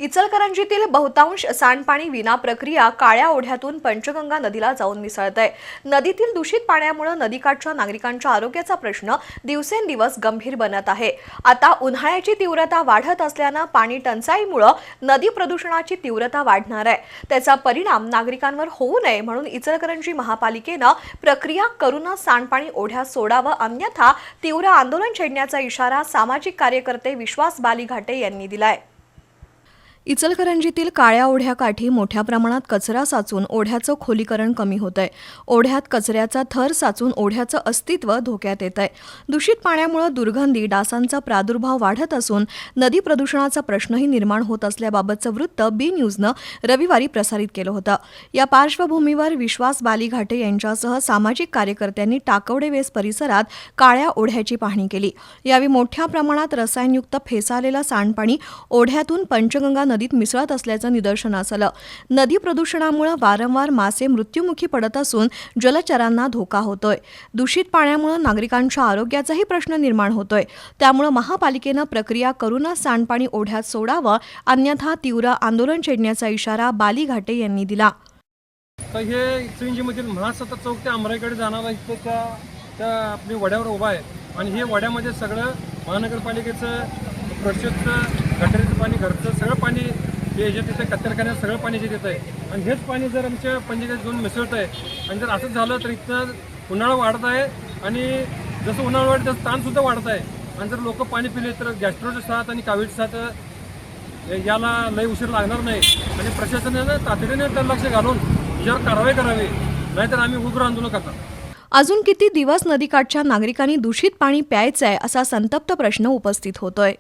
इचलकरंजीतील बहुतांश सांडपाणी विना प्रक्रिया काळ्या ओढ्यातून पंचगंगा नदीला जाऊन मिसळतंय। नदीतील दूषित पाण्यामुळे नदीकाठच्या नागरिकांच्या आरोग्याचा प्रश्न दिवसेंदिवस गंभीर बनत आहे। आता उन्हाळ्याची तीव्रता वाढत असल्याने पाणी टंचाईमुळे नदी प्रदूषणाची तीव्रता वाढणार आहे। त्याचा परिणाम नागरिकांवर होऊ नये म्हणून इचलकरंजी महापालिकेने प्रक्रिया करूनच सांडपाणी ओढ्यात सोडावं, अन्यथा तीव्र आंदोलन छेडण्याचा इशारा सामाजिक कार्यकर्ते विश्वास बालीघाटे यांनी दिलाय। इचलकरंजीतील काळ्या ओढ्याकाठी मोठ्या प्रमाणात कचरा साचून ओढ्याचं खोलीकरण कमी होतंय। ओढ्यात कचऱ्याचा थर साचून ओढ्याचं अस्तित्व धोक्यात येतंय। दूषित पाण्यामुळे दुर्गंधी, डासांचा प्रादुर्भाव वाढत असून नदी प्रदूषणाचा प्रश्नही निर्माण होत असल्याबाबतचं वृत्त बी न्यूजनं रविवारी प्रसारित केलं होतं। या पार्श्वभूमीवर विश्वास बालीघाटे यांच्यासह सामाजिक कार्यकर्त्यांनी टाकवडे वेस परिसरात काळ्या ओढ्याची पाहणी केली। यावेळी मोठ्या प्रमाणात रसायनयुक्त फेसाळलेलं सांडपाणी ओढ्यातून पंचगंगा नदीत मिसळत असल्याचं निदर्शनास आलं। नदी प्रदूषणामुळे वारंवार मासे मृत्युमुखी पडत असून जलचरांना धोका होतोय। दूषित पाण्यामुळे नागरिकांच्या आरोग्याचाही प्रश्न निर्माण होतोय। त्यामुळे महापालिकेनं प्रक्रिया करूनच सांडपाणी ओढ्यात सोडावं, अन्यथा तीव्र आंदोलन छेडण्याचा इशारा बालीघाटे यांनी दिला। तर हे इचलकरंजीमधील महासत्ता चौक ते अमराईकडे जाणारा इथं त्या आपली वड्यावर उभा आहे आणि हे वड्यामध्ये सगळं महानगरपालिकेचं प्रशस्त गटारीचं पाणी, घरचं सगळं पाणी हे जे तिथे कचराखान्यात सगळं पाणी जे देत आहे आणि हेच पाणी जर आमच्या पंचायतीत जाऊन मिसळत आहे आणि जर असंच झालं तर इथं उन्हाळा वाढत आहे आणि जसं उन्हाळा वाढत तसं ताणसुद्धा वाढत आहे आणि जर लोक पाणी पिले तर गॅस्ट्रोचे साथ आणि कावीळचे साथ याला लय उशीर लागणार नाही आणि प्रशासनानं तातडीने तर लक्ष घालून यावर कारवाई करावी, नाहीतर आम्ही उग्र आंदोलन करणार। अजून किती दिवस नदीकाठच्या नागरिकांनी दूषित पाणी प्यायचंय असा संतप्त प्रश्न उपस्थित होतोय।